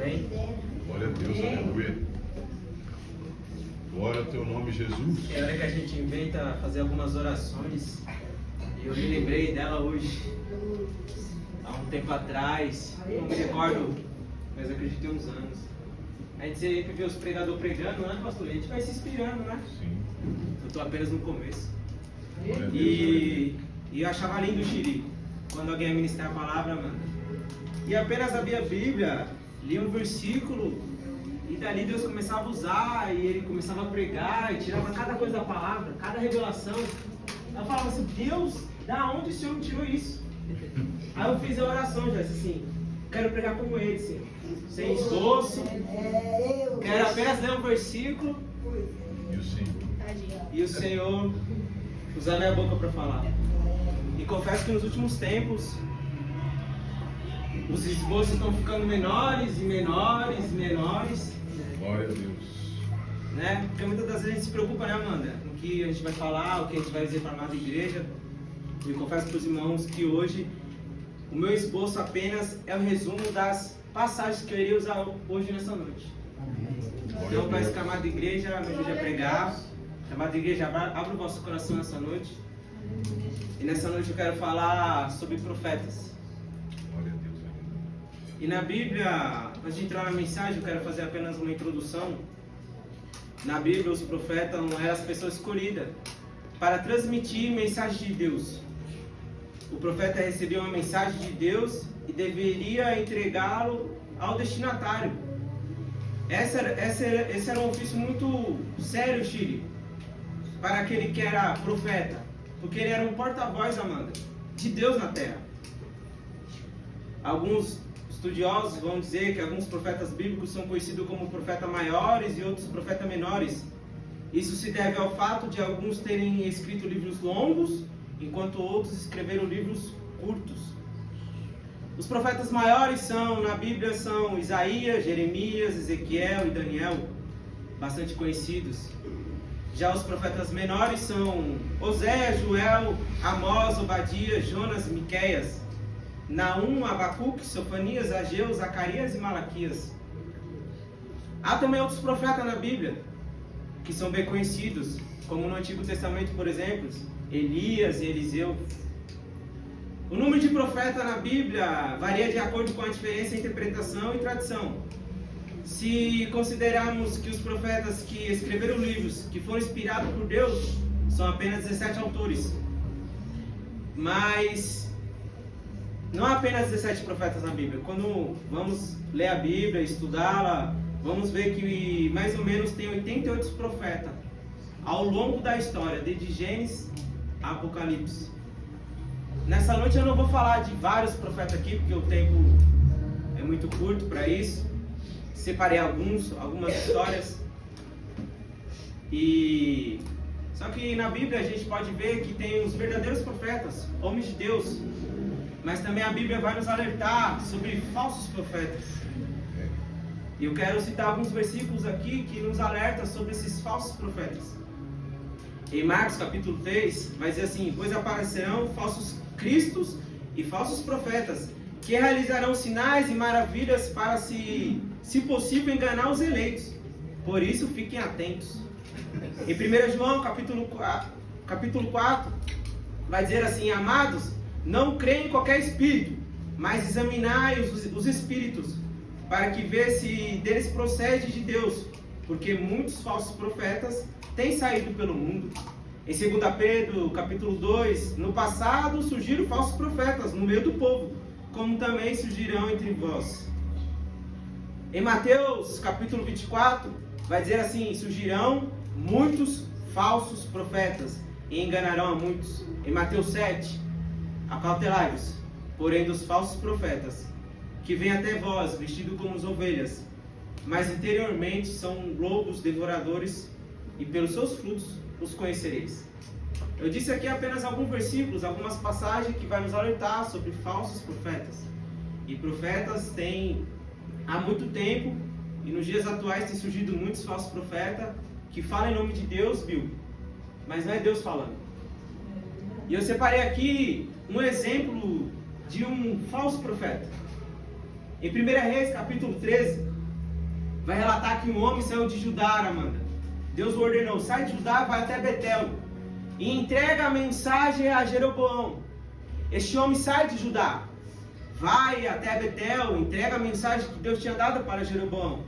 bem? Glória a Deus, aleluia. Glória ao teu nome, Jesus. É hora que a gente inventa fazer algumas orações. E eu me lembrei dela hoje. Há um tempo atrás, não me recordo, mas acredito em uns anos. A gente sempre vê os pregadores pregando, né, pastor? A gente vai se inspirando, né? Sim. Eu estou apenas no começo. Glória a Deus, E eu achava lindo, Xiri, quando alguém ia ministrar a palavra, mano. E apenas abria a Bíblia, lia um versículo, e dali Deus começava a usar, e ele começava a pregar, e tirava cada coisa da palavra, cada revelação. Eu falava assim, Deus, da onde o Senhor me tirou isso? Aí eu fiz a oração, já assim, quero pregar como ele, Senhor. Sem esboço, quero apenas ler um versículo, E o Senhor. e o Senhor usar minha boca para falar. E confesso que nos últimos tempos, os esboços estão ficando menores e menores e menores, Glória a Deus. né? Porque muitas das vezes a gente se preocupa, né, Amanda? No que a gente vai falar, o que a gente vai dizer para a amada igreja. E eu confesso para os irmãos que hoje o meu esboço apenas é o resumo das passagens que eu iria usar hoje nessa noite. Então eu peço que a amada igreja me ajude a pregar. A amada igreja, abra o vosso coração nessa noite. E nessa noite eu quero falar sobre profetas. Glória a Deus. E na Bíblia, antes de entrar na mensagem, eu quero fazer apenas uma introdução. Na Bíblia, os profetas não eram as pessoas escolhidas para transmitir mensagem de Deus. O profeta recebia uma mensagem de Deus e deveria entregá-lo ao destinatário. Esse era um ofício muito sério, Chile, para aquele que era profeta, porque ele era um porta-voz, Amanda, de Deus na terra. Alguns estudiosos vão dizer que alguns profetas bíblicos são conhecidos como profetas maiores e outros profetas menores. Isso se deve ao fato de alguns terem escrito livros longos, enquanto outros escreveram livros curtos. Os profetas maiores na Bíblia são Isaías, Jeremias, Ezequiel e Daniel, bastante conhecidos. Já os profetas menores são Oséias, Joel, Amós, Obadias, Jonas, Miqueias, Naum, Abacuque, Sofanias, Ageu, Zacarias e Malaquias. Há também outros profetas na Bíblia que são bem conhecidos, como no Antigo Testamento, por exemplo, Elias e Eliseu. O número de profetas na Bíblia varia de acordo com a diferença em interpretação e tradição. Se considerarmos que os profetas que escreveram livros que foram inspirados por Deus são apenas 17 autores, mas não há apenas 17 profetas na Bíblia. Quando vamos ler a Bíblia, estudá-la, vamos ver que mais ou menos tem 88 profetas ao longo da história, desde Gênesis a Apocalipse. Nessa noite eu não vou falar de vários profetas aqui, porque o tempo é muito curto para isso. Separei algumas histórias. Só que na Bíblia a gente pode ver que tem os verdadeiros profetas, homens de Deus. Mas também a Bíblia vai nos alertar sobre falsos profetas. E eu quero citar alguns versículos aqui que nos alertam sobre esses falsos profetas. Em Marcos capítulo 3, vai dizer assim: pois aparecerão falsos cristos e falsos profetas, que realizarão sinais e maravilhas para, se possível, enganar os eleitos. Por isso, fiquem atentos. Em 1 João capítulo 4, vai dizer assim: amados, não creem em qualquer espírito, mas examinai os espíritos, para que vê se deles procede de Deus, porque muitos falsos profetas têm saído pelo mundo. Em 2 Pedro capítulo 2, no passado surgiram falsos profetas no meio do povo, como também surgirão entre vós. Em Mateus capítulo 24, vai dizer assim: surgirão muitos falsos profetas e enganarão a muitos. Em Mateus 7, acautelai-vos, porém, dos falsos profetas, que vêm até vós vestidos como ovelhas, mas interiormente são lobos devoradores, e pelos seus frutos os conhecereis. Eu disse aqui apenas alguns versículos, algumas passagens que vai nos alertar sobre falsos profetas. E profetas têm há muito tempo, e nos dias atuais tem surgido muitos falsos profetas que falam em nome de Deus, viu? Mas não é Deus falando. E eu separei aqui um exemplo de um falso profeta. Em 1 Reis capítulo 13, vai relatar que um homem saiu de Judá, Amanda. Deus o ordenou, sai de Judá, vai até Betel e entrega a mensagem a Jeroboão. Este homem sai de Judá, vai até Betel, entrega a mensagem que Deus tinha dado para Jeroboão.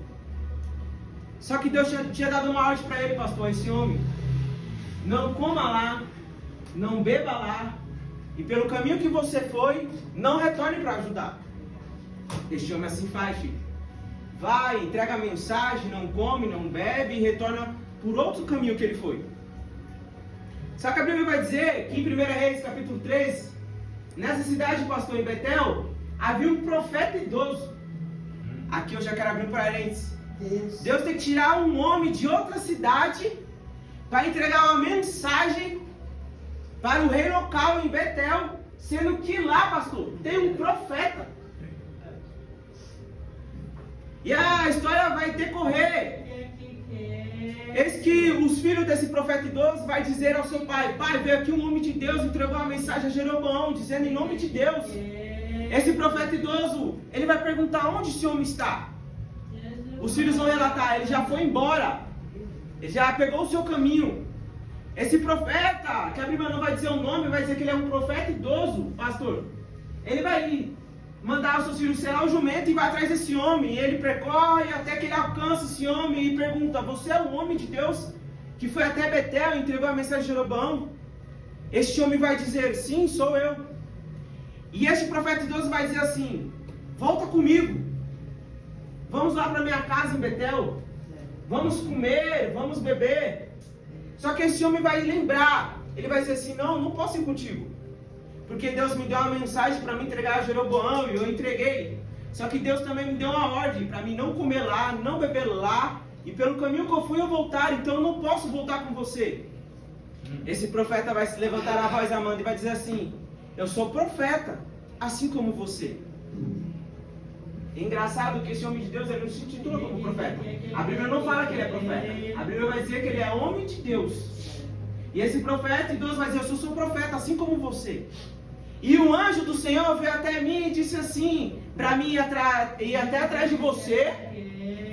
Só que Deus tinha dado uma ordem para ele, pastor, esse homem: não coma lá, não beba lá, e pelo caminho que você foi, não retorne para Judá. Este homem assim faz, filho. Vai, entrega a mensagem, não come, não bebe e retorna por outro caminho que ele foi. Só que a Bíblia vai dizer que em 1 Reis, capítulo 3, nessa cidade, pastor, em Betel, havia um profeta idoso. Aqui eu já quero abrir um parênteses. Deus tem que tirar um homem de outra cidade para entregar uma mensagem para o rei local em Betel, sendo que lá, pastor, tem um profeta. E a história vai decorrer. Eis que os filhos desse profeta idoso vai dizer ao seu pai: pai, veio aqui um homem de Deus, entregou uma mensagem a Jeroboão, dizendo em nome de Deus. Esse profeta idoso, ele vai perguntar onde esse homem está. Os filhos vão relatar: ele já foi embora, ele já pegou o seu caminho. Esse profeta, que a Bíblia não vai dizer o nome, vai dizer que ele é um profeta idoso, pastor. Ele vai mandar os seus filhos selar o jumento e vai atrás desse homem. E ele percorre até que ele alcança esse homem e pergunta: você é o homem de Deus que foi até Betel e entregou a mensagem de Jeroboão? Este homem vai dizer: sim, sou eu. E este profeta idoso vai dizer assim: volta comigo, vamos lá para minha casa em Betel, vamos comer, vamos beber. Só que esse homem vai lembrar, ele vai dizer assim: não posso ir contigo, porque Deus me deu uma mensagem para me entregar a Jeroboão e eu entreguei. Só que Deus também me deu uma ordem para mim não comer lá, não beber lá, e pelo caminho que eu fui eu voltar, então eu não posso voltar com você. Esse profeta vai se levantar a voz, Amanda, e vai dizer assim: eu sou profeta, assim como você. É engraçado que esse homem de Deus, ele não se intitula como profeta. A Bíblia não fala que ele é profeta. A Bíblia vai dizer que ele é homem de Deus. E esse profeta idoso vai dizer: eu sou seu profeta, assim como você. E o anjo do Senhor veio até mim e disse assim, para mim ir até atrás de você,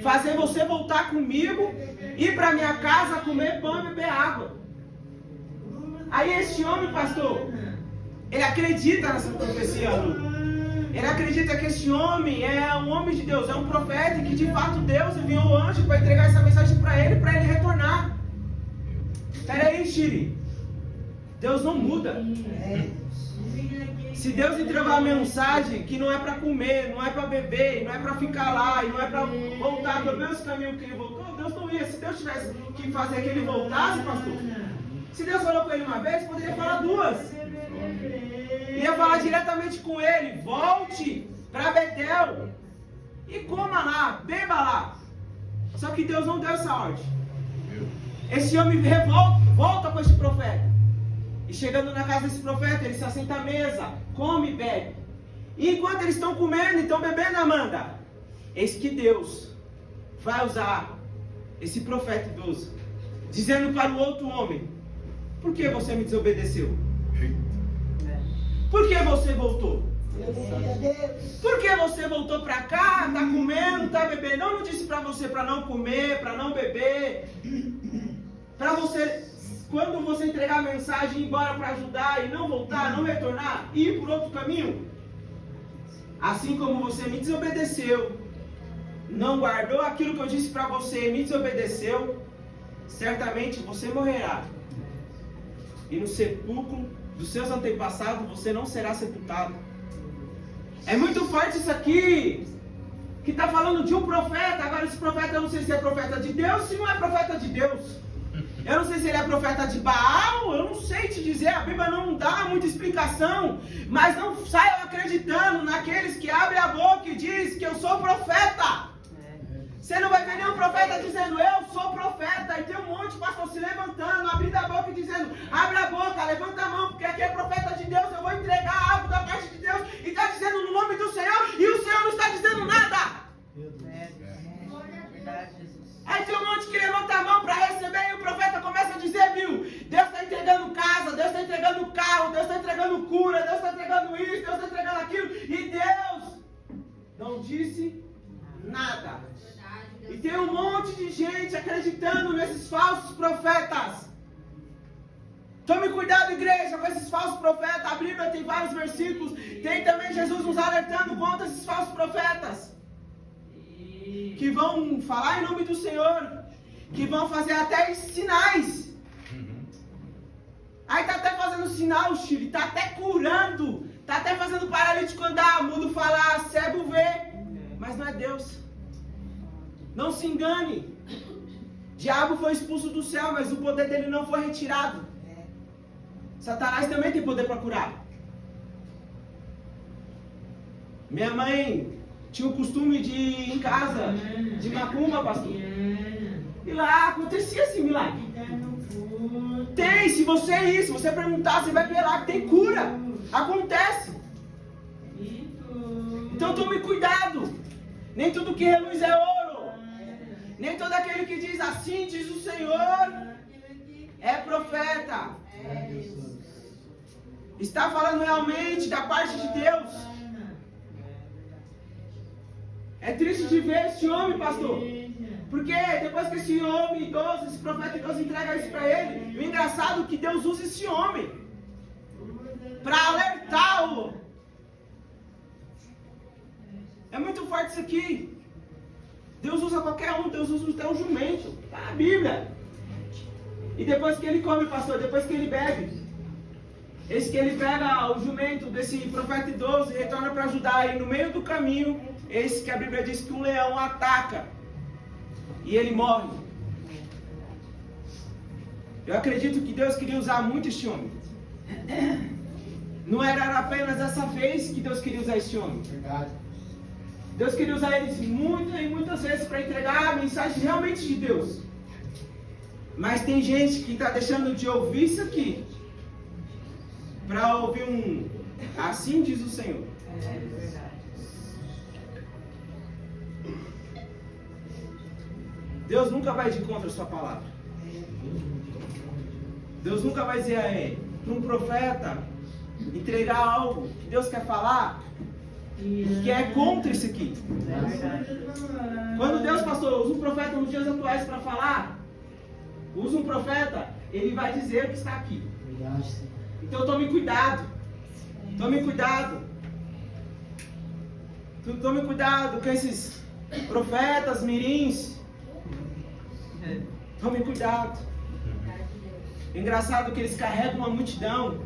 fazer você voltar comigo, ir para minha casa, comer pão e beber água. Aí esse homem, pastor, ele acredita nessa profecia, Lu. Ele acredita que esse homem é um homem de Deus, é um profeta, e que de fato Deus enviou o anjo para entregar essa mensagem para ele retornar. Espera aí, Shiri. Deus não muda. Se Deus entregou a mensagem que não é para comer, não é para beber, não é para ficar lá, e não é para voltar do mesmo caminho que ele voltou, Deus não ia. Se Deus tivesse que fazer que ele voltasse, pastor, se Deus falou com ele uma vez, poderia falar duas. Ia falar diretamente com ele: volte para Betel e coma lá, beba lá. Só que Deus não deu essa ordem. Esse homem volta com esse profeta. E chegando na casa desse profeta, ele se assenta à mesa, come e bebe. E enquanto eles estão comendo e estão bebendo, Amanda, eis que Deus vai usar esse profeta idoso, dizendo para o outro homem: por que você me desobedeceu? Por que você voltou? Por que você voltou para cá, está comendo, está bebendo? Eu não disse para você para não comer, para não beber, para você, quando você entregar a mensagem, ir embora para ajudar e não voltar, não retornar, ir por outro caminho? Assim como você me desobedeceu, não guardou aquilo que eu disse para você e me desobedeceu, certamente você morrerá. E no sepulcro dos seus antepassados você não será sepultado. É muito forte isso aqui, que está falando de um profeta. Agora esse profeta, eu não sei se é profeta de Deus, se não é profeta de Deus. Eu não sei se ele é profeta de Baal, eu não sei te dizer, a Bíblia não dá muita explicação. Mas não saiam acreditando naqueles que abrem a boca e dizem que eu sou profeta. Você não vai ver nenhum profeta dizendo eu sou profeta. E tem um monte de pastor se levantando, abrindo a boca e dizendo: abre a boca, levanta a mão, porque aqui é profeta de Deus, eu vou entregar algo da parte de Deus. E está dizendo no nome do Senhor, e o Senhor não está dizendo nada. Aí tem um monte que levanta a mão para receber, e o profeta começa a dizer: viu, Deus está entregando casa, Deus está entregando carro, Deus está entregando cura, Deus está entregando isso, Deus está entregando aquilo. E Deus não disse nada. E tem um monte de gente acreditando nesses falsos profetas. Tome cuidado, igreja, com esses falsos profetas. A Bíblia tem vários versículos. Tem também Jesus nos alertando contra esses falsos profetas. Que vão falar em nome do Senhor. Que vão fazer até sinais. Aí tá até fazendo sinal, Chile. Tá até curando. Tá até fazendo paralítico andar, mudo falar, cego ver. Mas não é Deus. Não se engane. Diabo foi expulso do céu, mas o poder dele não foi retirado. Satanás também tem poder para curar. Minha mãe tinha o costume de ir em casa de macumba, pastor. E lá acontecia esse milagre. Tem, se você ir, se você perguntar, você vai ver lá que tem cura. Acontece. Então tome cuidado. Nem tudo que reluz é ouro. Nem todo aquele que diz assim, diz o Senhor, é profeta. Está falando realmente da parte de Deus. É triste de ver esse homem, pastor. Porque depois que esse homem idoso, esse profeta idoso entrega isso para ele, o engraçado é que Deus usa esse homem para alertá-lo. É muito forte isso aqui. Deus usa qualquer um, Deus usa até um jumento. Está na Bíblia. E depois que ele come, pastor, depois que ele bebe, esse que ele pega o jumento desse profeta idoso e retorna para ajudar ele no meio do caminho, esse que a Bíblia diz que um leão ataca e ele morre. Eu acredito que Deus queria usar muito este homem. Não era apenas dessa vez que Deus queria usar este homem. Deus queria usar eles muitas vezes para entregar a mensagem realmente de Deus. Mas tem gente que está deixando de ouvir isso aqui para ouvir um assim diz o Senhor. É verdade. Deus nunca vai de contra a sua palavra. Deus nunca vai dizer para um profeta entregar algo que Deus quer falar que é contra isso aqui. Quando Deus, pastor, usa um profeta nos dias atuais para falar, usa um profeta, ele vai dizer o que está aqui. Então tome cuidado. Tome cuidado. Tome cuidado com esses profetas mirins. Tome cuidado. Engraçado que eles carregam uma multidão.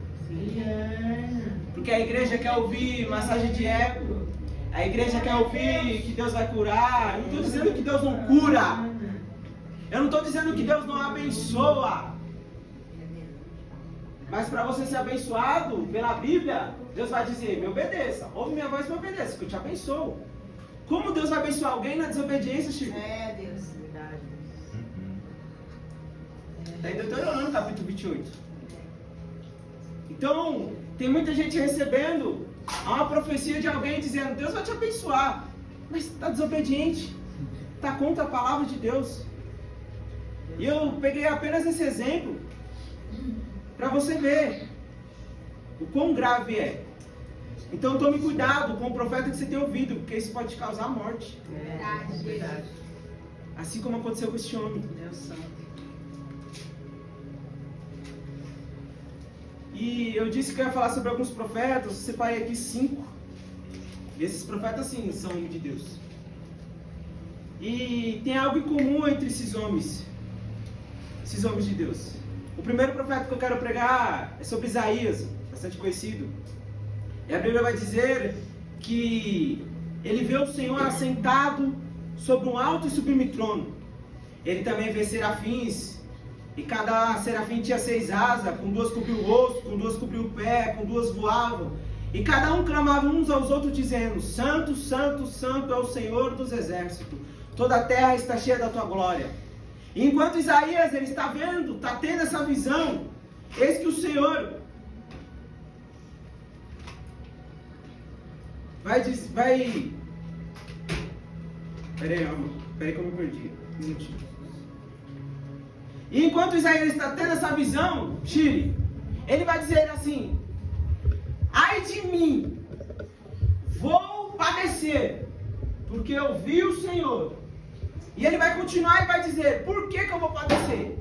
Porque a igreja quer ouvir massagem de ego. A igreja quer ouvir que Deus vai curar. Eu não estou dizendo que Deus não cura. Eu não estou dizendo que Deus não abençoa. Mas para você ser abençoado pela Bíblia, Deus vai dizer, me obedeça. Ouve minha voz e me obedeça, que eu te abençoo. Como Deus vai abençoar alguém na desobediência, Chico? É, Deus, verdade. Está em Deuteronômio, capítulo 28. Então, tem muita gente recebendo uma profecia de alguém dizendo, Deus vai te abençoar. Mas está desobediente. Está contra a palavra de Deus. E eu peguei apenas esse exemplo para você ver o quão grave é. Então tome cuidado com o profeta que você tem ouvido, porque isso pode te causar morte. Verdade, verdade. Assim como aconteceu com esse homem. Deus santo. E eu disse que eu ia falar sobre alguns profetas, eu separei aqui 5. E esses profetas sim, são homens de Deus. E tem algo em comum entre esses homens de Deus. O primeiro profeta que eu quero pregar é sobre Isaías, bastante conhecido. E a Bíblia vai dizer que ele vê o Senhor assentado sobre um alto e sublime trono. Ele também vê serafins, e cada serafim tinha 6 asas, com 2 cobriu o rosto, com 2 cobriu o pé, com 2 voavam. E cada um clamava uns aos outros dizendo, Santo, Santo, Santo é o Senhor dos exércitos. Toda a terra está cheia da tua glória. E enquanto Isaías ele está vendo, está tendo essa visão, eis que o Senhor vai... Peraí que eu me perdi. Um minutinho. E enquanto Isaías está tendo essa visão, Chile, ele vai dizer assim, ai de mim, vou padecer, porque eu vi o Senhor E ele vai continuar e vai dizer, por que eu vou padecer?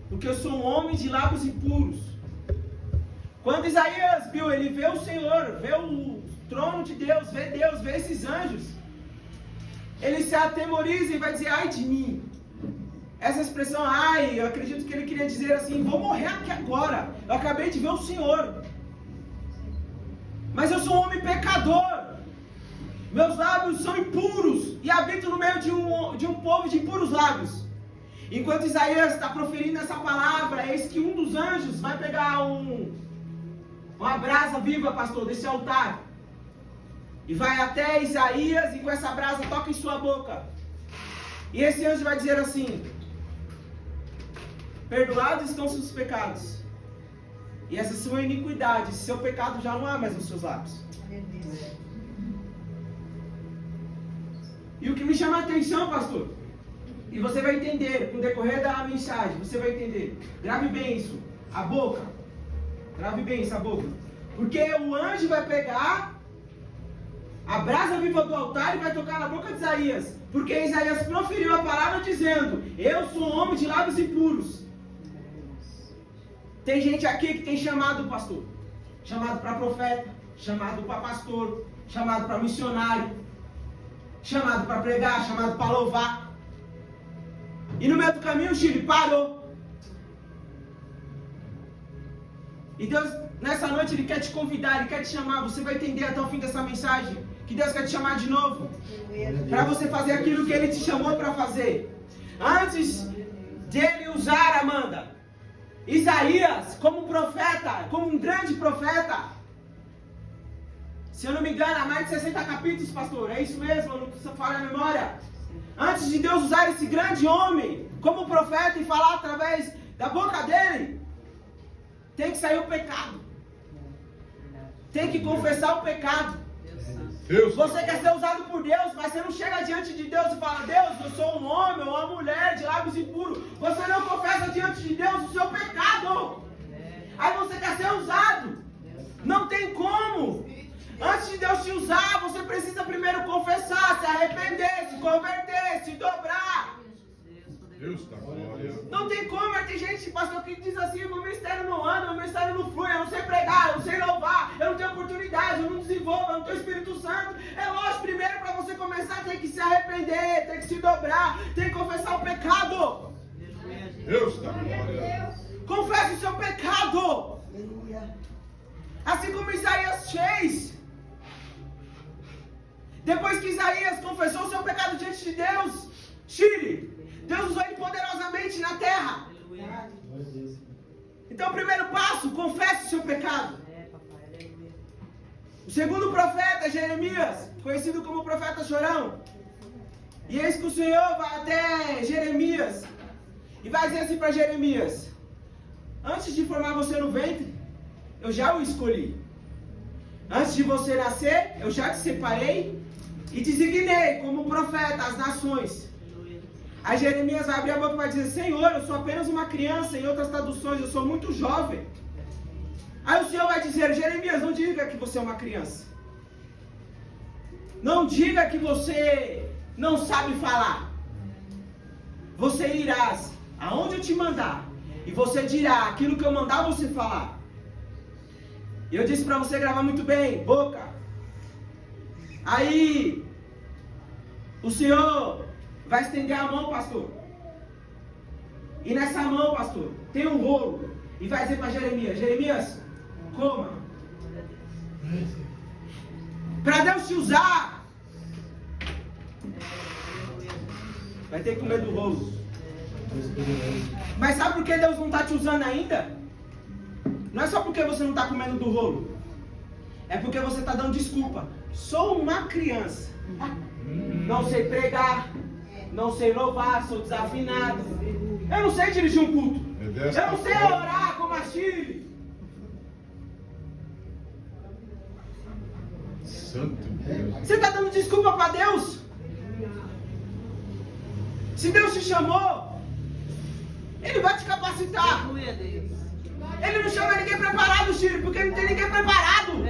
Porque eu sou um homem de lábios impuros. Quando Isaías viu, ele vê o Senhor, vê o trono de Deus, vê esses anjos. Ele se atemoriza e vai dizer, ai de mim. Essa expressão, ai, eu acredito que ele queria dizer assim, vou morrer aqui agora. Eu acabei de ver o Senhor. Mas eu sou um homem pecador. Meus lábios são impuros e habito no meio de um povo de impuros lábios. Enquanto Isaías está proferindo essa palavra, eis que um dos anjos vai pegar uma brasa viva, pastor, desse altar. E vai até Isaías e com essa brasa toca em sua boca. E esse anjo vai dizer assim, perdoados estão seus pecados. E essas são iniquidades, seu pecado já não há mais nos seus lábios. E o que me chama a atenção, pastor, e você vai entender, com o decorrer da mensagem, você vai entender, grave bem isso, a boca, grave bem isso, a boca, porque o anjo vai pegar a brasa viva do altar e vai tocar na boca de Isaías, porque Isaías proferiu a palavra dizendo, eu sou um homem de lábios impuros. Tem gente aqui que tem chamado, pastor, chamado para profeta, chamado para pastor, chamado para missionário, chamado para pregar, chamado para louvar. E no meio do caminho o Chile parou. E Deus, nessa noite, Ele quer te convidar, Ele quer te chamar. Você vai entender até o fim dessa mensagem que Deus quer te chamar de novo. Para você fazer aquilo que Ele te chamou para fazer. Antes de Ele usar, Amanda, Isaías como profeta, como um grande profeta. Se eu não me engano, há mais de 60 capítulos, pastor. É isso mesmo, eu não falha a memória. Antes de Deus usar esse grande homem como profeta e falar através da boca dele, tem que sair o pecado. Tem que confessar o pecado. Você quer ser usado por Deus, mas você não chega diante de Deus e fala, Deus, eu sou um homem ou uma mulher de lábios impuros. Você não confessa diante de Deus o seu pecado. Aí você quer ser usado. Não tem como. Antes de Deus te usar, você precisa primeiro confessar, se arrepender, se converter, se dobrar. Deus está glória. Não tem como, mas tem gente, pastor, que diz assim, meu ministério não anda, meu ministério não flui, eu não sei pregar, eu não sei louvar, eu não tenho oportunidade, eu não desenvolvo, eu não tenho Espírito Santo. É lógico, primeiro para você começar tem que se arrepender, tem que se dobrar, tem que confessar o pecado. Deus está glória. Confesse o seu pecado. Assim como Isaías fez. Depois que Isaías confessou o seu pecado diante de Deus, Deus usou ele poderosamente na terra. Então o primeiro passo, confesse o seu pecado. O segundo profeta, Jeremias, conhecido como profeta chorão. E eis que o Senhor vai até Jeremias e vai dizer assim para Jeremias, antes de formar você no ventre, eu já o escolhi. Antes de você nascer, eu já te separei e designei como profeta às nações. Aí Jeremias vai abrir a boca e vai dizer, Senhor, eu sou apenas uma criança. Em outras traduções, eu sou muito jovem. Aí o Senhor vai dizer, Jeremias, não diga que você é uma criança. Não diga que você não sabe falar. Você irás aonde eu te mandar e você dirá aquilo que eu mandar você falar. E eu disse para você gravar muito bem, boca. Aí o Senhor vai estender a mão, pastor. E nessa mão, pastor, tem um rolo. E vai dizer para Jeremias, Jeremias, coma. Para Deus te usar, vai ter que comer do rolo. Mas sabe por que Deus não está te usando ainda? Não é só porque você não está comendo do rolo. É porque você está dando desculpa. Sou uma criança. Não sei pregar. Não sei louvar. Sou desafinado. Eu não sei dirigir um culto. Eu não sei orar como a Chile. Santo Deus. Você está dando desculpa para Deus? Se Deus te chamou, Ele vai te capacitar. Ele não chama ninguém preparado, Chile, porque não tem ninguém preparado.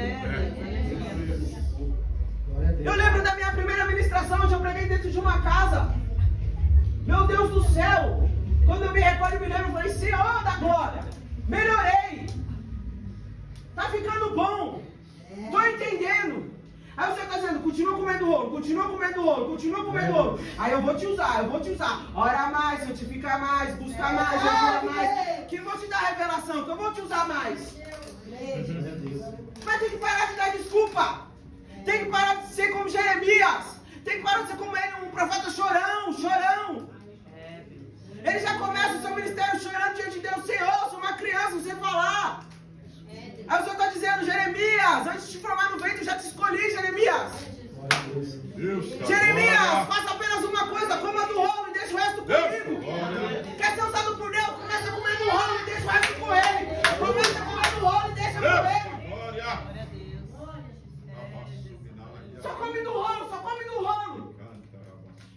Eu lembro da minha primeira ministração, onde eu preguei dentro de uma casa. Meu Deus do céu! Quando eu me recordo e me lembro, eu falei, Senhor da glória, melhorei. Tá ficando bom. Tô entendendo. Aí você está dizendo, continua comendo rolo, continua comendo rolo, continua comendo rolo. Aí eu vou te usar. Ora mais, santificar mais, buscar mais, jejuar mais. Que eu vou te dar revelação, que eu vou te usar mais. Mas tem que parar de dar desculpa. Tem que parar de ser como Jeremias. Tem que parar de ser como ele, um profeta chorão. Ele já começa o seu ministério chorando diante de Deus. Senhor, sou uma criança, não sei falar. Aí o Senhor está dizendo, Jeremias, antes de te formar no ventre, eu já te escolhi, Jeremias. Jeremias, faça apenas uma coisa, coma do rolo e deixa o resto comigo. Quer ser usado por Deus? Começa a comer do rolo e deixa o resto com ele. Começa a comer do rolo e deixa com ele. Só come do rolo.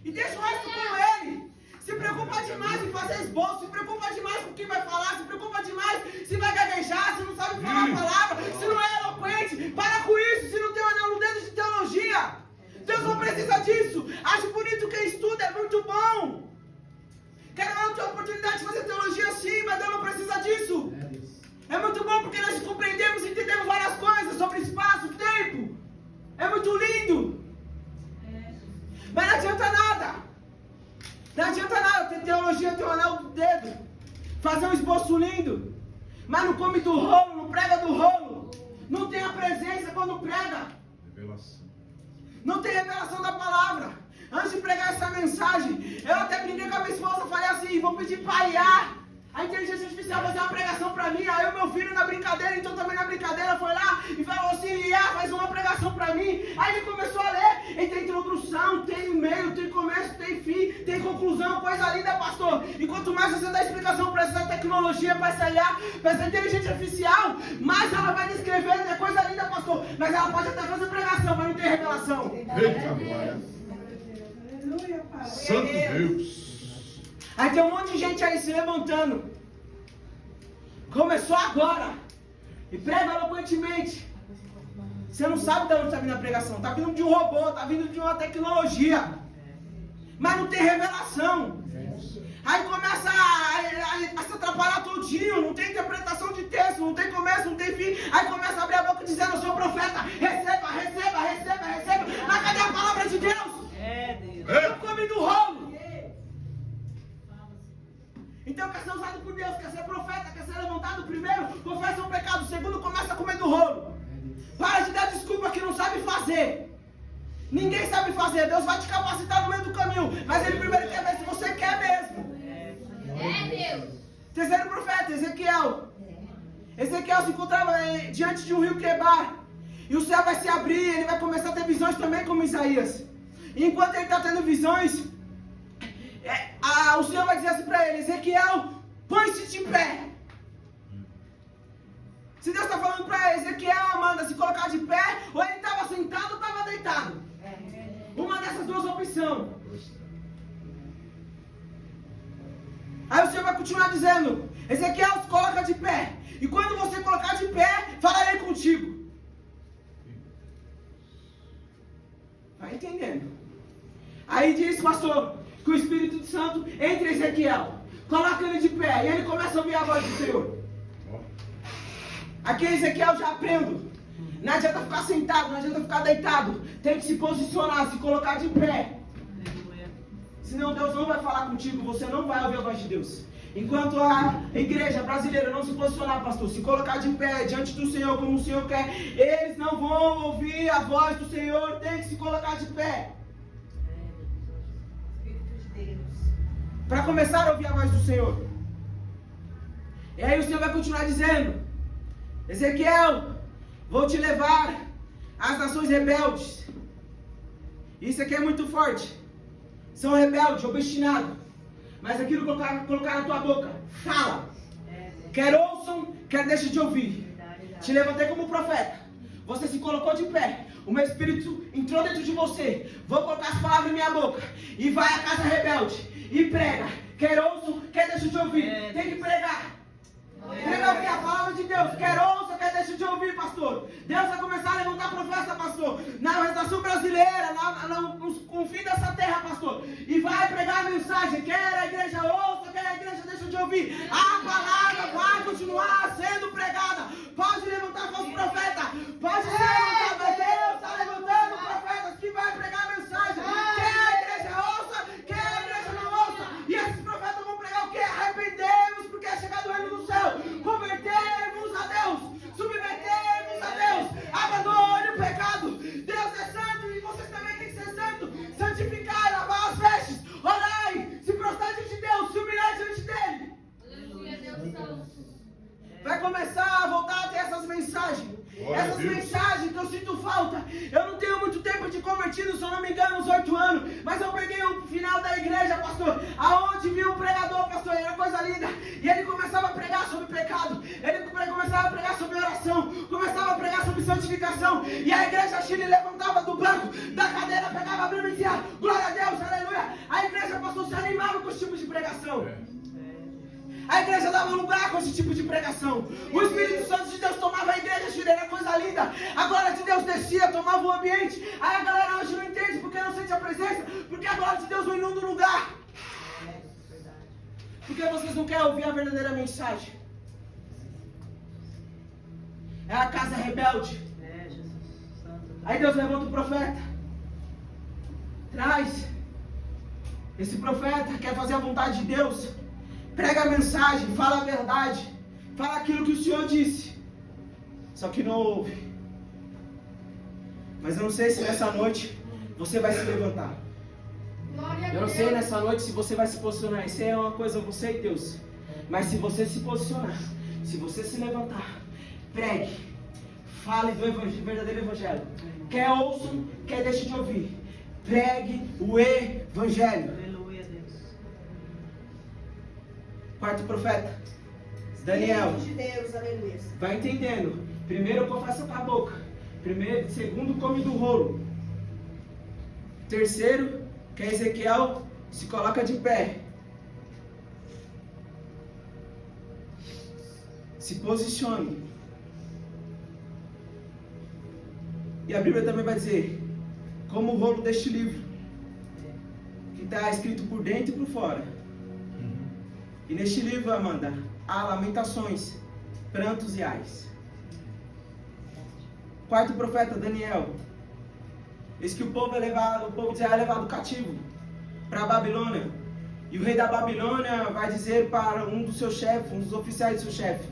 E deixa o resto com ele. Se preocupa demais em fazer esboço, se preocupa demais com quem vai falar, se preocupa demais se vai gaguejar, se não sabe falar a palavra, se não é eloquente. Para com isso, se não tem um anel no dedo de teologia. Deus não precisa disso. Acho bonito quem estuda, é muito bom. Quero eu ter a oportunidade de fazer teologia sim, mas Deus não precisa disso. É muito bom porque nós compreendemos e entendemos várias coisas sobre espaço, tempo. É muito lindo. Mas não adianta nada. Não adianta nada ter teologia, ter um anel do dedo, fazer um esboço lindo, mas não come do rolo, não prega do rolo, não tem a presença quando prega, não tem revelação da palavra. Antes de pregar essa mensagem, eu até brinquei com a minha esposa, falei assim, vou pedir para a inteligência artificial fazer uma pregação para mim. Aí o meu filho na brincadeira, então também na brincadeira, foi lá e falou assim, faz uma pregação para mim. Aí ele começou a ler, e tem introdução, tem meio, tem começo, tem fim, tem conclusão, coisa linda, pastor. E quanto mais você dá explicação para essa tecnologia, para essa IA, para essa inteligência artificial, mais ela vai descrevendo, é coisa linda, pastor. Mas ela pode até fazer pregação, mas não tem revelação. Eita glória. Santo Deus. Aí tem um monte de gente aí se levantando. Começou agora. E prega eloquentemente. Você não sabe de onde está vindo a pregação. Está vindo de um robô, está vindo de uma tecnologia. Mas não tem revelação. Aí começa a se atrapalhar todinho. Não tem interpretação de texto, não tem começo, não tem fim. Aí começa a abrir a boca dizendo, eu sou profeta. Receba. Mas cadê a palavra de Deus? Eu come do rolo. Então quer ser usado por Deus, quer ser profeta, quer ser levantado primeiro, confessa o pecado, segundo começa a comer do rolo. Para de dar desculpa que não sabe fazer. Ninguém sabe fazer, Deus vai te capacitar no meio do caminho, mas Ele primeiro quer ver se você quer mesmo. Deus. Terceiro profeta, Ezequiel. Ezequiel se encontrava diante de um rio Quebar, e o céu vai se abrir, ele vai começar a ter visões também como Isaías. E enquanto ele está tendo visões, o Senhor vai dizer assim para ele, Ezequiel, põe-se de pé. Se Deus está falando para Ezequiel, Amanda, se colocar de pé, ou ele estava sentado ou estava deitado. Uma dessas duas opções. Aí o Senhor vai continuar dizendo, Ezequiel, se coloca de pé. E quando você colocar de pé, falarei contigo. Vai entendendo? Aí diz, pastor, que o Espírito Santo entra em Ezequiel, coloca ele de pé, e ele começa a ouvir a voz do Senhor. Aqui Ezequiel já aprendo. Não adianta ficar sentado, não adianta ficar deitado. Tem que se posicionar, se colocar de pé. Senão Deus não vai falar contigo, você não vai ouvir a voz de Deus. Enquanto a igreja brasileira não se posicionar, pastor, se colocar de pé diante do Senhor como o Senhor quer, eles não vão ouvir a voz do Senhor, tem que se colocar de pé. Para começar a ouvir a voz do Senhor. E aí o Senhor vai continuar dizendo, Ezequiel, vou te levar às nações rebeldes. Isso aqui é muito forte. São rebeldes, obstinados. Mas aquilo colocar na tua boca, fala. Quer ouçam, quer deixem de ouvir. Te levantei como profeta. Você se colocou de pé. O meu espírito entrou dentro de você. Vou colocar as palavras em minha boca. E vai à casa rebelde. E prega. Quer ouçam, quer deixem de ouvir. Tem que pregar. Prega ouvir a palavra de Deus. Quer ouça, quer deixar de ouvir, pastor. Deus vai começar a levantar profeta, pastor. Na restauração brasileira, no confim dessa terra, pastor. E vai pregar a mensagem. mensagem, quer a igreja ouça, quer a igreja deixa de ouvir, a palavra vai continuar sendo pregada. Pode levantar falso profeta, pode se levantar, mas Deus está levantando profetas que vai pregar a mensagem. Quer a igreja ouça, quer a igreja não ouça. E esses profetas vão pregar o que? Arrependemos, porque é chegado o reino do céu. Convertemos a Deus, submetemos a Deus, abandone o pecado. Deus é santo e vocês também têm que ser santos. Santificar, lavar as vestes, orai, se prostrar diante de Deus, se humilhar diante dele. Vai começar a voltar a ter essas mensagens. Essas mensagens que eu sinto falta. Eu não tenho muito tempo de convertido, se eu não me engano, uns 8 anos. Mas eu peguei o final da igreja, pastor, aonde vi um pregador, pastor, era coisa linda. E ele começava a pregar sobre pecado. Ele começava a pregar sobre oração. Começava a pregar sobre santificação. E a igreja Chile levantava do banco, da cadeira, pegava a Bíblia e dizia, glória a Deus, aleluia. A igreja, pastor, se animava com esse tipo de pregação. A igreja dava lugar com esse tipo de pregação. O Espírito Santo de Deus tomava a igreja, era coisa linda. A glória de Deus descia, tomava o ambiente. Aí a galera hoje não entende porque não sente a presença. Porque a glória de Deus não inunda o lugar. Porque vocês não querem ouvir a verdadeira mensagem. É a casa rebelde. Aí Deus levanta o profeta. Traz. Esse profeta quer fazer a vontade de Deus. Prega a mensagem, fala a verdade, fala aquilo que o Senhor disse, só que não ouve. Mas eu não sei se nessa noite você vai se levantar. Eu não sei nessa noite se você vai se posicionar. Isso é uma coisa, você e Deus. Mas se você se posicionar, se você se levantar, pregue, fale do verdadeiro evangelho. Quer ouçam, quer deixe de ouvir. Pregue o evangelho. Quarto profeta, Daniel. De Deus, aleluia. Vai entendendo. Primeiro confessa com a boca. Segundo come do rolo. Terceiro, que é Ezequiel se coloca de pé. Se posicione. E a Bíblia também vai dizer, como o rolo deste livro, que está escrito por dentro e por fora. E neste livro, Amanda, há lamentações, prantos e ais. Quarto profeta, Daniel. Eis que o povo de Israel é levado cativo para a Babilônia. E o rei da Babilônia vai dizer para um dos seus chefes, um dos oficiais do seu chefe,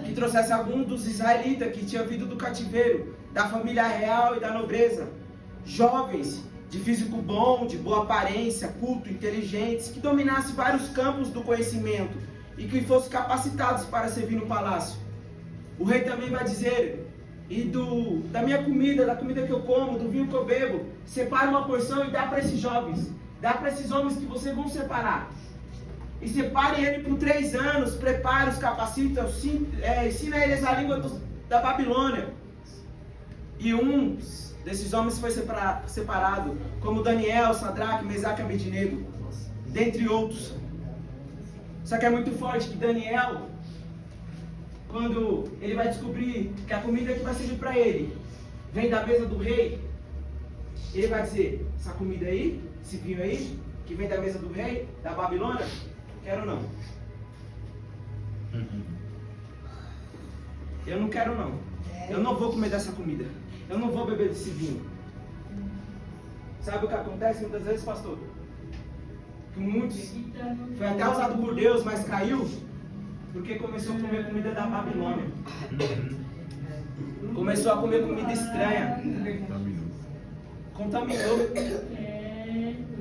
que trouxesse algum dos israelitas que tinha vindo do cativeiro, da família real e da nobreza, jovens, de físico bom, de boa aparência, culto, inteligentes, que dominassem vários campos do conhecimento e que fossem capacitados para servir no palácio. O rei também vai dizer, da minha comida, da comida que eu como, do vinho que eu bebo, separa uma porção e dá para esses jovens, dá para esses homens que vocês vão separar. E separe ele por 3 anos, prepare os, capacita, ensina eles a língua da Babilônia. E desses homens foi separado, como Daniel, Sadraque, Mesaque e Abednego, dentre outros. Só que é muito forte que Daniel, quando ele vai descobrir que a comida que vai servir para ele vem da mesa do rei, ele vai dizer, essa comida aí, esse vinho aí, que vem da mesa do rei, da Babilônia, quero não. Eu não quero não. Eu não vou comer dessa comida. Eu não vou beber desse vinho. Sabe o que acontece muitas vezes, pastor? Que muitos, foi até usado por Deus, mas caiu, porque começou a comer comida da Babilônia. Começou a comer comida estranha.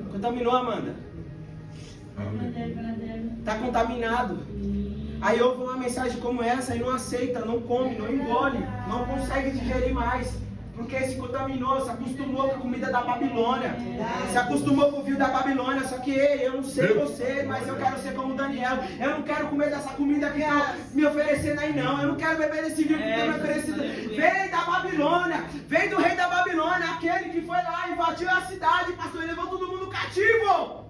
Contaminou, Amanda. Está contaminado. Aí ouve uma mensagem como essa e não aceita, não come, não engole, não consegue digerir mais. Porque se contaminou, se acostumou com a comida da Babilônia, se acostumou com o vinho da Babilônia. Só que eu não sei você, mas eu quero ser como Daniel. Eu não quero comer dessa comida que está me oferecendo aí não. Eu não quero beber desse vinho que está me oferecendo. Vem da Babilônia, vem do rei da Babilônia, aquele que foi lá, invadiu a cidade, pastor, e levou todo mundo cativo.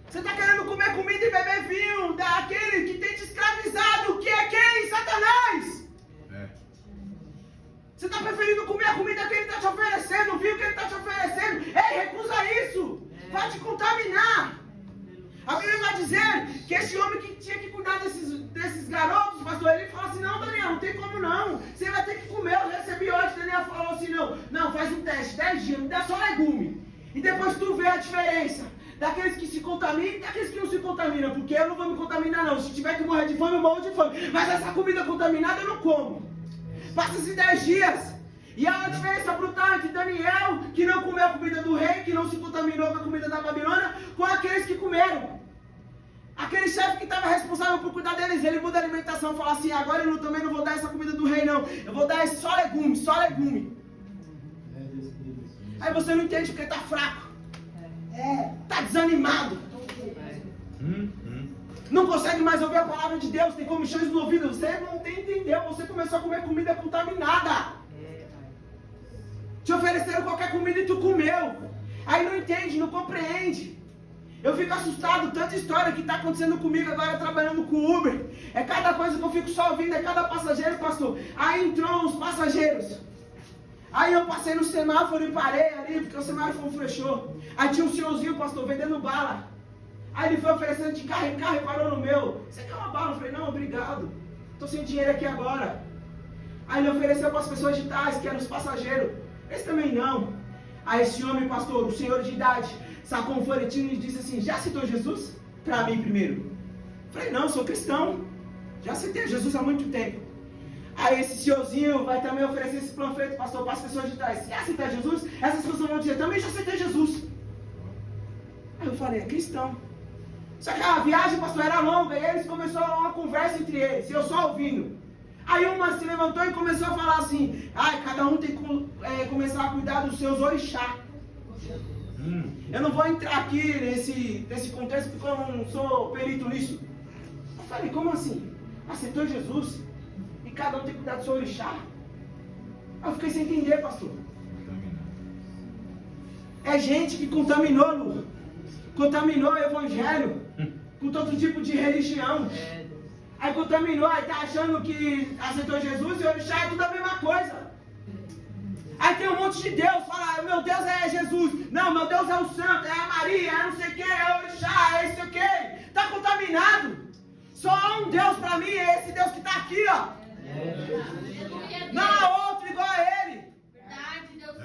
Você está querendo comer comida e beber vinho daquele que tem te escravizado, que é quem? Satanás! Você está preferindo comer a comida que ele está te oferecendo, o vinho que ele está te oferecendo? Ei, recusa isso! vai te contaminar. A Bíblia vai dizer que esse homem que tinha que cuidar desses garotos, pastor, ele fala assim, não, Daniel, não tem como não. Você vai ter que comer, eu recebi hoje. Daniel falou assim, não, faz um teste, 10 dias, me dá só legume. E depois tu vê a diferença daqueles que se contaminam e daqueles que não se contaminam. Porque eu não vou me contaminar não. Se tiver que morrer de fome, eu morro de fome. Mas essa comida contaminada eu não como. Passa-se 10 dias. E há uma diferença brutal entre Daniel, que não comeu a comida do rei, que não se contaminou com a comida da Babilônia, com aqueles que comeram. Aquele chefe que estava responsável por cuidar deles, ele muda a alimentação, fala assim, agora eu também não vou dar essa comida do rei não, eu vou dar só legume, só legume. Aí você não entende porque está fraco, está desanimado, não consegue mais ouvir a palavra de Deus, tem comichões no ouvido, você não entendeu, você começou a comer comida contaminada. Te ofereceram qualquer comida e tu comeu. Aí não entende, não compreende. Eu fico assustado, tanta história que está acontecendo comigo agora trabalhando com Uber. É cada coisa que eu fico só ouvindo, é cada passageiro, pastor. Aí entrou os passageiros. Aí eu passei no semáforo e parei ali, porque o semáforo fechou. Aí tinha um senhorzinho, pastor, vendendo bala. Aí ele foi oferecendo de carro em carro e parou no meu. Você quer uma bala? Eu falei, não, obrigado. Estou sem dinheiro aqui agora. Aí ele ofereceu para as pessoas de trás, que eram os passageiros. Esse também não. Aí esse homem, pastor, o senhor de idade, sacou um folhetinho e disse assim, já citou Jesus? Para mim primeiro. Eu falei, não, sou cristão. Já citei Jesus há muito tempo. Aí esse senhorzinho vai também oferecer esse panfleto, pastor, para as pessoas de trás. Já citou Jesus? Essas pessoas vão dizer, também já citei Jesus. Aí eu falei, é cristão. Só que a viagem, pastor, era longa e eles começaram uma conversa entre eles, e eu só ouvindo. Aí uma se levantou e começou a falar assim, cada um tem que começar a cuidar dos seus orixá. Eu não vou entrar aqui nesse contexto porque eu não sou perito nisso. Eu falei, como assim? Aceitou Jesus? E cada um tem que cuidar do seu orixá? Eu fiquei sem entender, pastor. É gente que contaminou, Lu. Contaminou o evangelho com todo tipo de religião. Aí contaminou, aí tá achando que aceitou Jesus e o orixá é tudo a mesma coisa. Aí tem um monte de Deus, fala, meu Deus é Jesus. Não, meu Deus é o santo, é a Maria, é não sei o que, é o orixá, é isso o que. Tá contaminado. Só há um Deus pra mim, é esse Deus que tá aqui, ó. Não há outro igual a ele.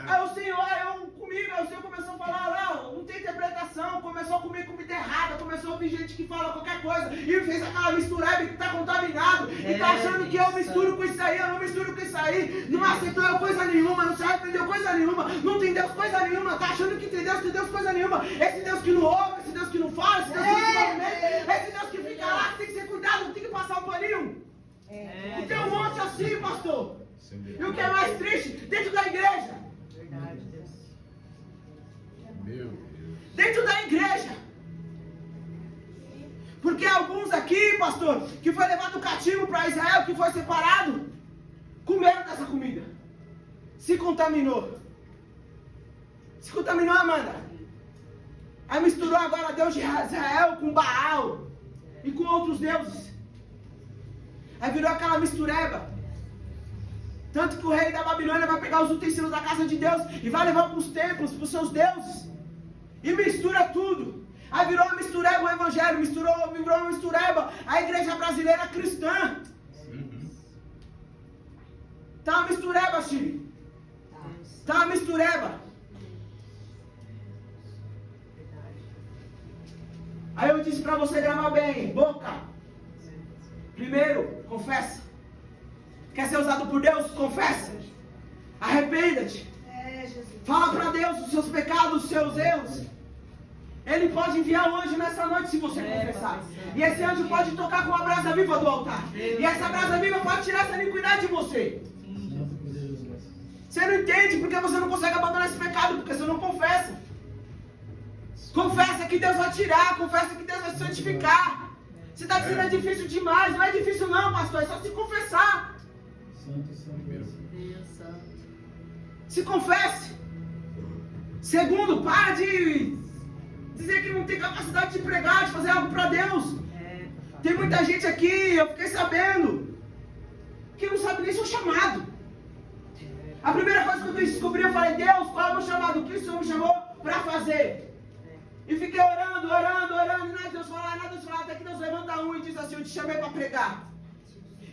Aí o Senhor, aí o Senhor começou a falar, não tem interpretação, começou a comer comida errada, começou a ouvir gente que fala qualquer coisa, e fez aquela mistureba que está contaminado, e está achando que eu misturo com isso aí, eu não misturo com isso aí, não aceitou coisa nenhuma, não se arrependeu coisa nenhuma, não tem Deus coisa nenhuma, está achando que tem Deus coisa nenhuma, esse Deus que não ouve, esse Deus que não fala, esse Deus que não se movimenta, esse Deus que fica lá, que tem que ser cuidado, tem que passar um paninho. E tem um monte assim, pastor. E o que é mais triste, dentro da igreja. Dentro da igreja. Porque alguns aqui, pastor, que foi levado cativo para Israel, que foi separado, comeram dessa comida. Se contaminou. Se contaminou, Amanda. Aí misturou agora Deus de Israel com Baal e com outros deuses. Aí virou aquela mistureba. Tanto que o rei da Babilônia vai pegar os utensílios da casa de Deus e vai levar para os templos, para os seus deuses. E mistura tudo. Aí virou uma mistureba o evangelho, virou uma mistureba a igreja brasileira cristã. Tá uma mistureba, Chile. Tá uma mistureba. Aí eu disse para você gravar bem, boca. Primeiro, confessa. Quer ser usado por Deus? Confessa. Arrependa-te. Fala para Deus os seus pecados, os seus erros. Ele pode enviar um anjo nessa noite se você confessar. E esse anjo pode tocar com a brasa viva do altar. E essa brasa viva pode tirar essa iniquidade de você. Você não entende porque você não consegue abandonar esse pecado, porque você não confessa. Confessa que Deus vai tirar, confessa que Deus vai santificar. Você está dizendo é difícil demais. Não é difícil não, pastor, é só se confessar. Se confesse. Segundo, para de dizer que não tem capacidade de pregar, de fazer algo para Deus. Tem muita gente aqui, eu fiquei sabendo, que não sabe nem seu chamado. A primeira coisa que eu descobri, eu falei, Deus, qual é o meu chamado? O que o Senhor me chamou para fazer? E fiquei orando, e nada Deus falar, até que Deus levanta um e diz assim, eu te chamei para pregar.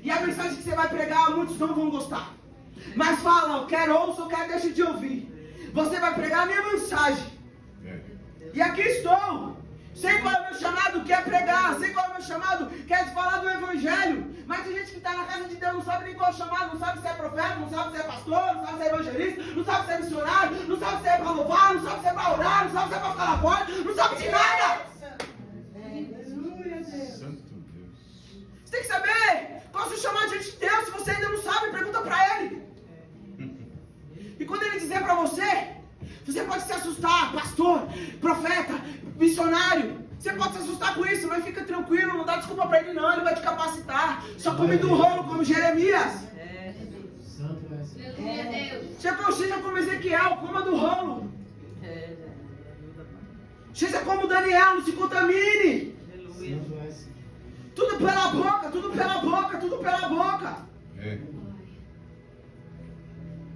E a mensagem que você vai pregar, muitos não vão gostar. Mas falam, quer ouça ou quer deixe de ouvir. Você vai pregar a minha mensagem. E aqui estou. Sei qual é o meu chamado, que é pregar. Sei qual é o meu chamado, que é falar do evangelho. Mas tem gente que está na casa de Deus, não sabe nem qual é o chamado. Não sabe se é profeta, não sabe se é pastor, não sabe se é evangelista, não sabe se é missionário, não sabe se é para louvar, não sabe se é para orar, não sabe se é para ficar na porta, não sabe de nada. Santo Deus. Você tem que saber qual é o seu chamado diante de Deus. Se você ainda não sabe, pergunta para Ele. E quando Ele dizer para você, você pode se assustar, pastor, profeta, missionário. Você pode se assustar com isso, mas fica tranquilo, não dá desculpa para Ele não, Ele vai te capacitar. Só come do rolo, como Jeremias. Seja como Ezequiel, coma do rolo. Seja como Daniel, não se contamine. Tudo pela boca, tudo pela boca, tudo pela boca.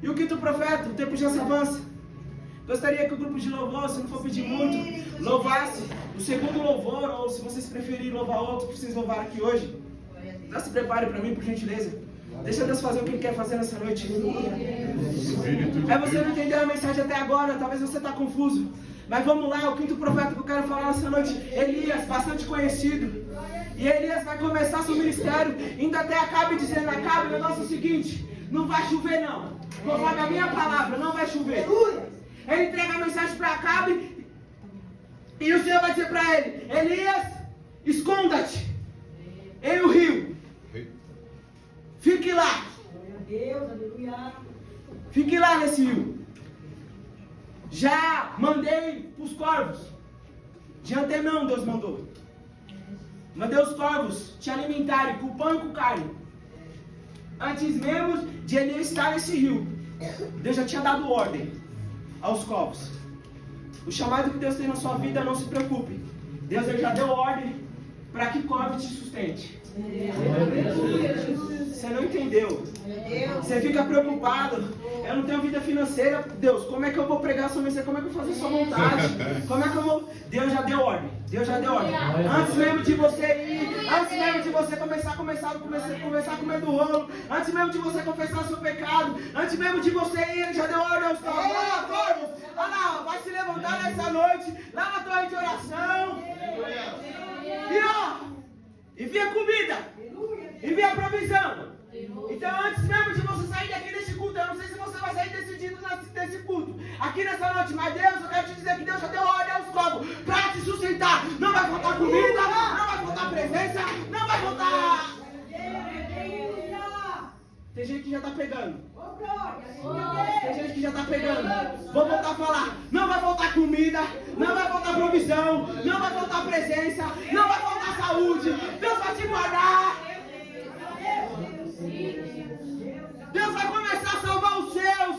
E o quinto profeta, o tempo já se avança. Gostaria que o grupo de louvor, se não for pedir muito, louvasse o segundo louvor, ou se vocês preferirem louvar outro, que vocês louvaram aqui hoje. Já se prepare para mim, por gentileza. Deixa Deus fazer o que Ele quer fazer nessa noite. Você não entendeu a mensagem até agora, talvez você está confuso. Mas vamos lá, o quinto profeta que eu quero falar nessa noite, Elias, bastante conhecido. E Elias vai começar seu ministério, indo até Acabe, dizendo, Acabe, o negócio é o seguinte, não vai chover não. Conforme a minha palavra, não vai chover. Ele entrega a mensagem para Acabe, e o Senhor vai dizer para ele, Elias, esconda-te em um rio. Fique lá. Fique lá nesse rio. Já mandei os corvos. De antemão Deus mandou. Mandei os corvos te alimentarem com pão e com carne. Antes mesmo de ele estar nesse rio, Deus já tinha dado ordem aos corvos. O chamado que Deus tem na sua vida, não se preocupe. Deus já deu ordem para que corvo te sustente. Você não entendeu. Você fica preocupado. Eu não tenho vida financeira. Deus, como é que eu vou pregar a sua mensagem? Como é que eu vou fazer a sua vontade? Como é que eu vou... Deus já deu ordem. Deus já deu ordem. Antes mesmo de você ir, antes mesmo de você começar a comer do rolo, antes mesmo de você confessar o seu pecado, antes mesmo de você ir, Ele já deu ordem aos corvos. Olha lá, vai se levantar nessa noite, lá na torre de oração. Envia comida, envia provisão. Então antes mesmo de você sair daqui desse culto, eu não sei se você vai sair decidido desse culto, aqui nessa noite, mas Deus, eu quero te dizer que Deus já deu ordem aos corvos para te sustentar. Não vai faltar comida, não vai faltar presença, não vai faltar. Tem gente que já está pegando. Tem gente que já está pegando. Vou voltar a falar. Não vai faltar comida, não vai faltar provisão, não vai faltar presença, não vai faltar saúde. Deus vai te guardar. Deus vai começar a salvar os seus.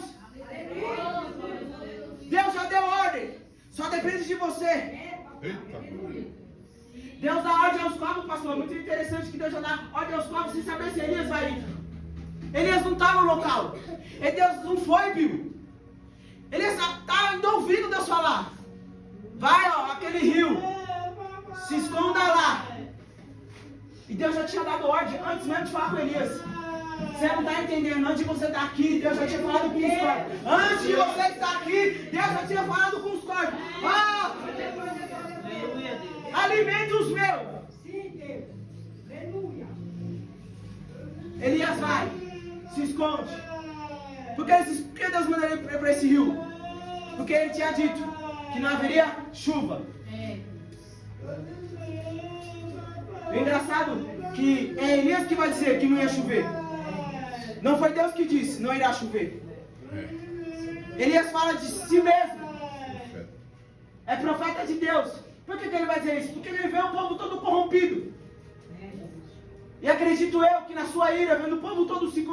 Deus já deu ordem. Só depende de você. Deus dá ordem aos corvos, pastor. Muito interessante que Deus já dá ordem aos corvos sem saber se Elias vai ir. Elias não estava no local. Deus não foi, viu? Elias estava ainda ouvindo Deus falar. Vai, aquele rio. Se esconda lá. E Deus já tinha dado ordem antes mesmo de falar com Elias. Você não está entendendo. Antes de você estar aqui, Deus já tinha falado com os corvos. Antes de você estar aqui, Deus já tinha falado com os corvos. Alimenta os meus. Elias vai. Se esconde. Por que Deus mandou ele para esse rio? Porque ele tinha dito que não haveria chuva. O engraçado que é Elias que vai dizer que não ia chover. Não foi Deus que disse, não irá chover. Elias fala de si mesmo. É profeta de Deus. Por que ele vai dizer isso? Porque ele vê o povo todo corrompido. E acredito eu que na sua ira, vendo o povo todo se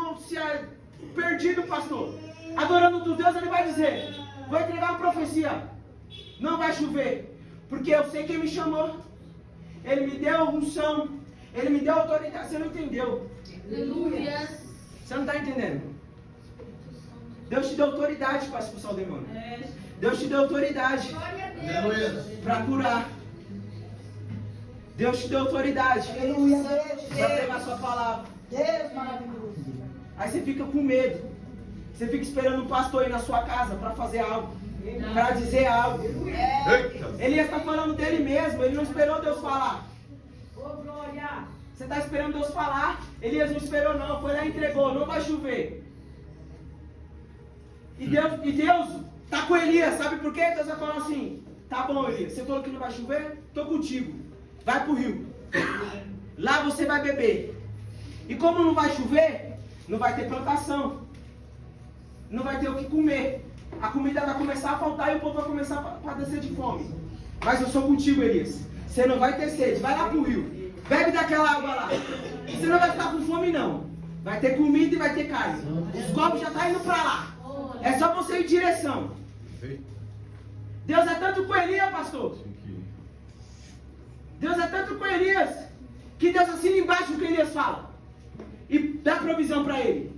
perdido, pastor, adorando outro Deus, ele vai dizer, vou entregar uma profecia, não vai chover, porque eu sei quem me chamou, ele me deu unção, ele me deu autoridade. Você não entendeu? Aleluia. Você não está entendendo? Deus te deu autoridade para expulsar o demônio. Deus te deu autoridade. Aleluia. para curar. Deus te deu autoridade Aleluia. para pregar a sua palavra. Deus maravilhoso. Aí você fica com medo. Você fica esperando um pastor ir na sua casa para fazer algo, para dizer algo. Eita. Elias está falando dele mesmo, ele não esperou Deus falar. Ô, glória. Você está esperando Deus falar, Elias não esperou não, foi lá e entregou, não vai chover. E Deus está com Elias, sabe por quê? Deus vai falar assim, tá bom Elias, você falou que não vai chover? Estou contigo, vai para o rio. Lá você vai beber. E como não vai chover, não vai ter plantação. Não vai ter o que comer. A comida vai começar a faltar e o povo vai começar a padecer de fome. Mas eu sou contigo, Elias. Você não vai ter sede. Vai lá pro rio. Bebe daquela água lá. Você não vai ficar com fome, não. Vai ter comida e vai ter carne. Os copos já estão indo para lá. É só você ir em direção. Deus é tanto com Elias, pastor. Deus é tanto com Elias. Que Deus assina embaixo o que Elias fala. E dá provisão para ele.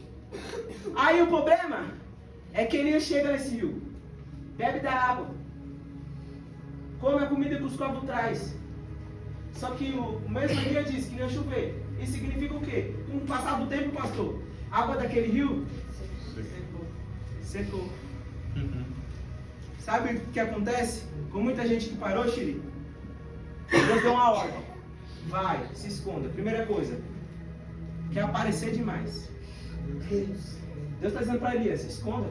Aí o problema é que Elias chega nesse rio. Bebe da água. Come a comida que os copos traz. Só que o mesmo Elias disse que não ia chover. Isso significa o quê? Com o passar do tempo, pastor, a água daquele rio secou. Sabe o que acontece? Com muita gente que parou, Xiri, Deus deu uma ordem. Vai, se esconda. Primeira coisa, quer aparecer demais. Deus está dizendo para Elias, se esconda.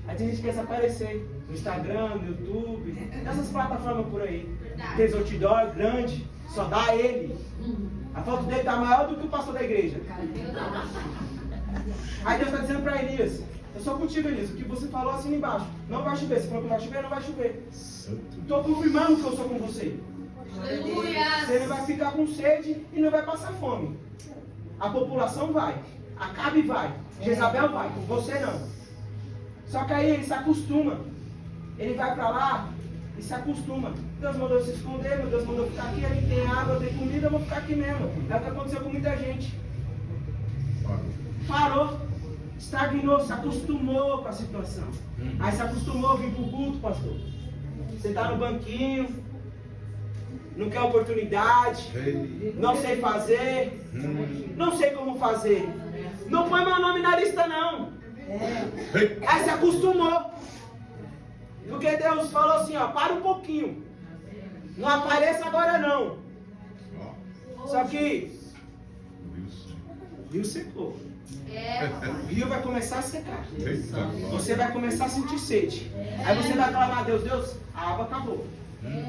Aí tem gente que quer se aparecer no Instagram, no YouTube, nessas plataformas por aí. Tem outdoor grande, só dá ele. A foto dele está maior do que o pastor da igreja. Aí Deus está dizendo para Elias, eu sou contigo, Elias, o que você falou assim embaixo. Não vai chover, você falou que não vai chover, não vai chover. Estou confirmando que eu sou com você. Você não vai ficar com sede e não vai passar fome. A população vai, Acabe vai, Jezabel vai, você não. Só que aí ele se acostuma. Ele vai para lá e se acostuma. Deus mandou se esconder, meu Deus mandou ficar aqui, ali tem água, tem comida, eu vou ficar aqui mesmo. É o que aconteceu com muita gente. Parou, estagnou, se acostumou com a situação. Aí se acostumou a vir para o culto, pastor. Você está no banquinho, não quer oportunidade, não sei fazer, não sei como fazer. Não põe meu nome na lista não. Aí se acostumou. Porque Deus falou assim, ó, para um pouquinho. Não apareça agora não. Só que o rio secou. O rio vai começar a secar. Você vai começar a sentir sede. Aí você vai clamar a Deus, Deus, a água acabou.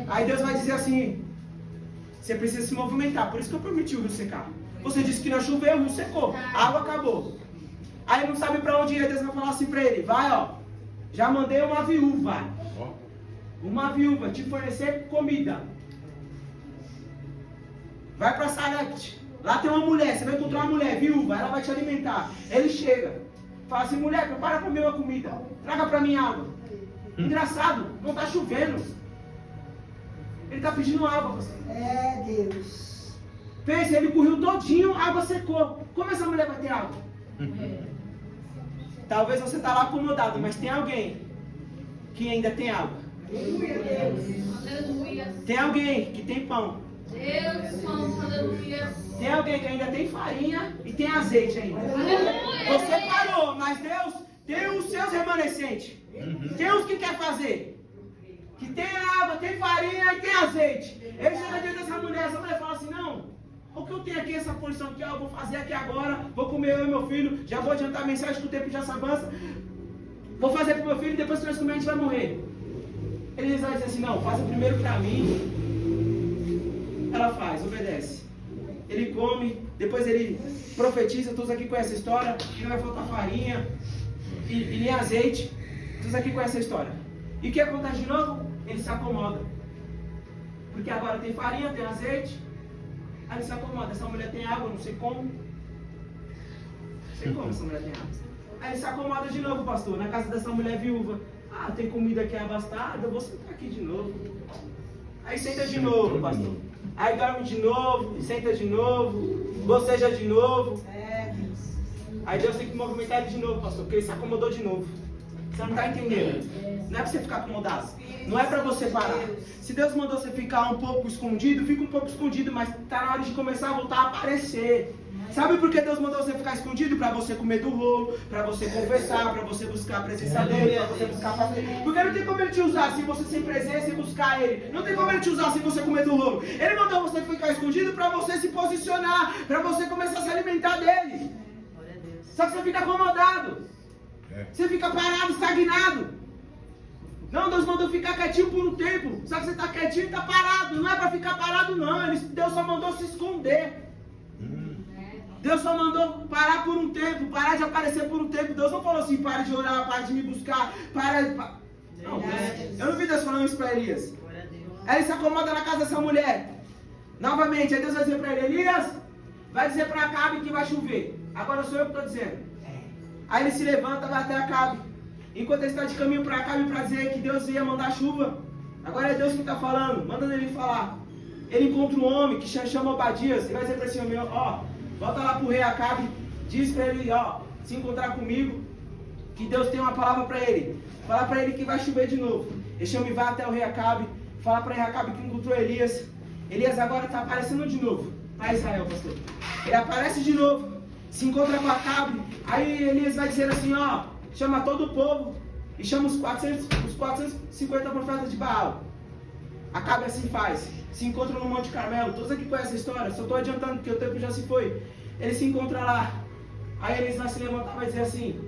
Aí Deus vai dizer assim, você precisa se movimentar. Por isso que eu permiti o rio secar. Você disse que não choveu, o rio secou. A água acabou. Aí não sabe para onde ir. Deus vai falar assim para ele, vai ó, já mandei uma viúva. Uma viúva te fornecer comida. Vai para Sarepte. Lá tem uma mulher, você vai encontrar uma mulher viúva, ela vai te alimentar. Ele chega, fala assim, mulher, prepara para mim uma comida. Traga para mim água. Engraçado, não está chovendo. Ele está pedindo água. É Deus. Pensa, ele correu todinho, a água secou. Como essa mulher vai ter água? Talvez você está lá acomodado, mas tem alguém que ainda tem água. Tem alguém que tem pão. Tem alguém que ainda tem farinha e tem azeite ainda. Você parou, mas Deus tem os seus remanescentes. Tem os que quer fazer. Que tem água, tem farinha e tem azeite. Ele chega diante dessa mulher, essa mulher fala assim, não, o que eu tenho aqui, essa porção aqui, ó, eu vou fazer aqui agora, vou comer eu e meu filho, já vou adiantar a mensagem que o tempo já se avança. Vou fazer pro meu filho e depois que nós comer a gente vai morrer. Ele vai dizer assim, não, faça primeiro para mim. Ela faz, obedece. Ele come, depois ele profetiza, todos aqui conhecem a história, que não vai faltar farinha e nem azeite. Todos aqui conhecem a história. E o que acontece de novo? Ele se acomoda. Porque agora tem farinha, tem azeite. Aí ele se acomoda. Essa mulher tem água, não sei como. Não sei como essa mulher tem água. Aí ele se acomoda de novo, pastor, na casa dessa mulher viúva. Ah, tem comida aqui abastada, eu vou sentar aqui de novo. Aí senta de novo, pastor. Aí dorme de novo, senta de novo, boceja de novo. Aí Deus tem que movimentar ele de novo, pastor, porque ele se acomodou de novo. Você não está entendendo? Não é para você ficar acomodado. Não é para você parar. Se Deus mandou você ficar um pouco escondido, fica um pouco escondido, mas está na hora de começar a voltar a aparecer. Sabe por que Deus mandou você ficar escondido? Para você comer do rolo, para você conversar, para você buscar a presença dele, para você buscar a paz dele. Porque não tem como ele te usar se você sem presença e buscar ele. Não tem como ele te usar se você comer do rolo. Ele mandou você ficar escondido para você se posicionar, para você começar a se alimentar dele. Só que você fica acomodado. Você fica parado, estagnado. Não, Deus mandou ficar quietinho por um tempo. Só que você está quietinho e está parado. Não é para ficar parado, não. Deus só mandou se esconder. Deus só mandou parar por um tempo, parar de aparecer por um tempo. Deus não falou assim, para de orar, para de me buscar, para de... Não, eu não vi Deus falando isso para Elias. Aí ele se acomoda na casa dessa mulher. Novamente, aí Deus vai dizer para ele, Elias, vai dizer para Acabe que vai chover. Agora sou eu que estou dizendo. Aí ele se levanta, vai até Acabe. Enquanto ele está de caminho para Acabe para dizer que Deus ia mandar chuva. Agora é Deus que está falando, mandando ele falar. Ele encontra um homem que chama Obadias e vai dizer para esse homem, ó, volta lá para o rei Acabe, diz para ele, ó, se encontrar comigo, que Deus tem uma palavra para ele. Fala para ele que vai chover de novo. Esse homem vai até o rei Acabe, fala para o rei Acabe que encontrou Elias. Elias agora está aparecendo de novo para Israel, pastor. Ele aparece de novo, se encontra com Acabe, aí Elias vai dizer assim, ó, chama todo o povo e chama os 450 profetas de Baal. Acabe assim faz. Se encontra no Monte Carmelo. Todos aqui conhecem a história, só estou adiantando porque o tempo já se foi. Ele se encontra lá. Aí eles vão se levantar e vai dizer assim,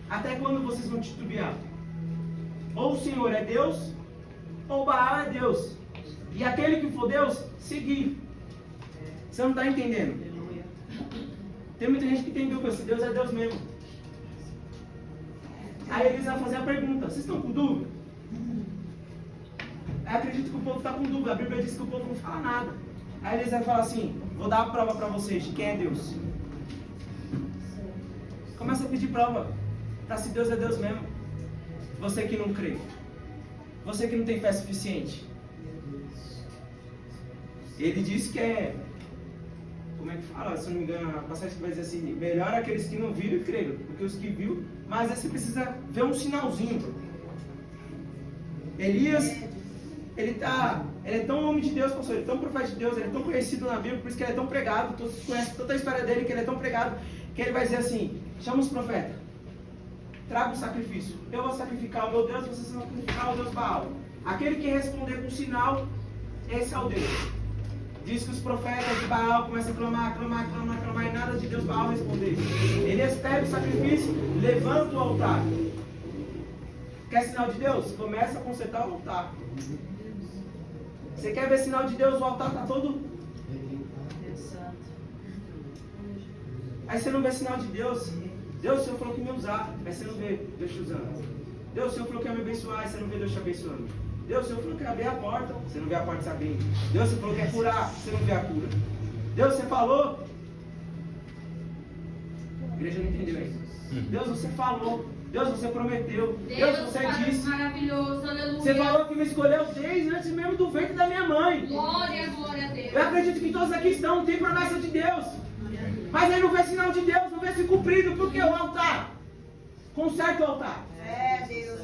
até quando vocês vão titubear? Ou o Senhor é Deus, ou Baal é Deus. E aquele que for Deus, seguir. Você não está entendendo? Tem muita gente que tem dúvida se Deus é Deus mesmo. Aí eles vão fazer a pergunta, vocês estão com dúvida? Eu acredito que o povo está com dúvida. A Bíblia diz que o povo não fala nada. Aí eles vão falar assim, vou dar a prova para vocês de quem é Deus. Começa a pedir prova para se Deus é Deus mesmo. Você que não crê. Você que não tem fé suficiente. Ele diz que é... Como é que fala? Se eu não me engano, a passagem que vai dizer assim, melhor aqueles que não viram e creram, porque os que viram, mas aí você precisa ver um sinalzinho. Elias, ele é tão homem de Deus, pastor, ele é tão profeta de Deus, ele é tão conhecido na Bíblia, por isso que ele é tão pregado, todos conhecem tanta história dele, que ele é tão pregado, que ele vai dizer assim, chama os profetas, traga o sacrifício, eu vou sacrificar o meu Deus, vocês vão sacrificar o Deus Baal. Aquele que responder com sinal, esse é o Deus. Diz que os profetas de Baal começam a clamar, e nada de Deus Baal responder. Elias pega o sacrifício, levanta o altar. Quer sinal de Deus? Começa a consertar o altar. Você quer ver sinal de Deus? O altar está todo... Aí você não vê sinal de Deus. Deus, o Senhor falou que me usar. Aí você não vê Deus te usando. Deus, o Senhor falou que ia me abençoar. Aí você não vê Deus te abençoando. Deus, o Senhor falou que ia abrir a porta. Você não vê a porta se abrindo. Deus, o Senhor falou que ia curar. Você não vê a cura. Deus, você falou. A igreja não entendeu isso. Deus, você falou. Deus, você prometeu. Deus, você disse. Maravilhoso, aleluia. Você falou que me escolheu desde antes mesmo do ventre da minha mãe. Glória, glória a Deus. Eu acredito que todos aqui estão, tem promessa de Deus. Mas aí não vê sinal de Deus, não vê se cumprido. Por que o altar? Conserta o altar.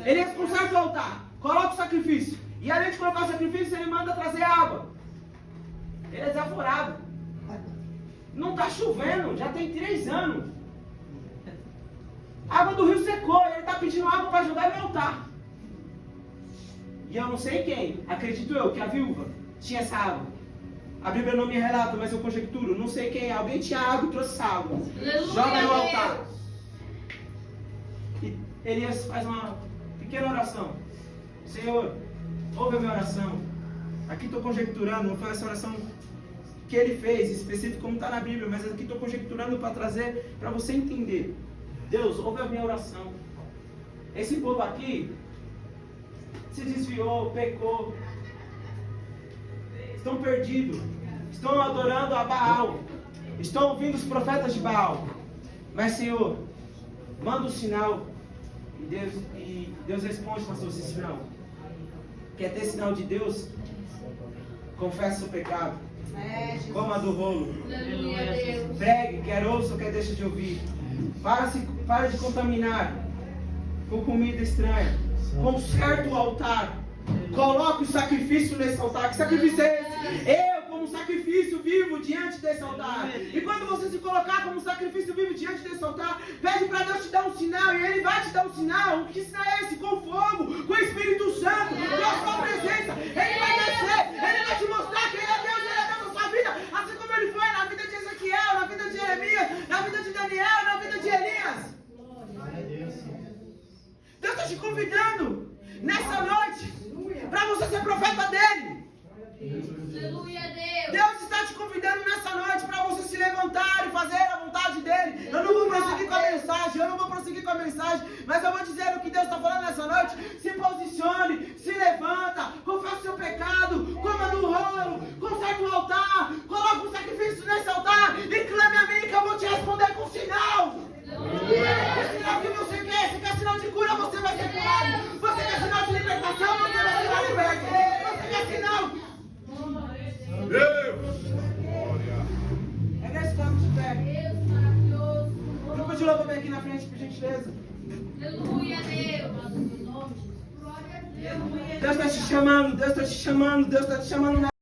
Elias conserta o altar. Coloca o sacrifício. E além de colocar o sacrifício, ele manda trazer água. Ele é desaforado. Não está chovendo, já tem 3 anos. A água do rio secou, ele está pedindo água para ajudar ele a altar. E eu não sei quem, acredito eu, que a viúva tinha essa água. A Bíblia não me relata, mas eu conjecturo, não sei quem, alguém tinha água e trouxe essa água. Aleluia, joga no altar. Deus. E Elias faz uma pequena oração. Senhor, ouve a minha oração. Aqui estou conjecturando, não foi essa oração que ele fez, específico como está na Bíblia, mas aqui estou conjecturando para trazer, para você entender. Deus, ouve a minha oração. Esse povo aqui se desviou, pecou, estão perdidos, estão adorando a Baal, estão ouvindo os profetas de Baal. Mas, Senhor, manda um sinal. E Deus responde, pastor, esse sinal. Quer ter sinal de Deus? Confessa o pecado. Coma do rolo. Aleluia, Deus. Pregue, quer ouça ou quer deixa de ouvir. Para de contaminar. com comida estranha. Conserte o altar. Coloque o sacrifício nesse altar. Que sacrifício é esse? Eu, como sacrifício vivo diante desse altar. E quando você se colocar como sacrifício vivo diante desse altar, pede para Deus te dar um sinal. E Ele vai te dar um sinal. Que sinal é esse? Com fogo, com o Espírito Santo, com a sua presença. Ele vai descer. Ele vai te mostrar que Ele é Deus. Ele é Deus na sua vida. Assim como Ele foi na vida de Ezequiel, na vida de Jeremias, na vida de Daniel, na vida de Elias. Deus está te convidando nessa noite para você ser profeta dele. Aleluia, Deus. Deus está te convidando nessa noite para você se levantar e fazer a vontade dele. Eu não vou prosseguir com a mensagem, mas eu vou dizer o que Deus está falando nessa noite. Se posicione, se levanta, confesse seu pecado, coma do rolo, conserte o altar, coloque um sacrifício nesse altar e clame a mim que eu vou te responder com sinal. Que sinal que você quer? Se quer sinal de cura, você vai ser curado. Você quer sinal de libertação, você vai ser liberto. Você quer sinal? Deus! Glória! É nesse campo de pé. Deus maravilhoso. Grupo de louvor, vem aqui na frente, por gentileza. Aleluia, Deus. Glória a Deus. Deus está te chamando, Deus está te chamando, Deus está te chamando.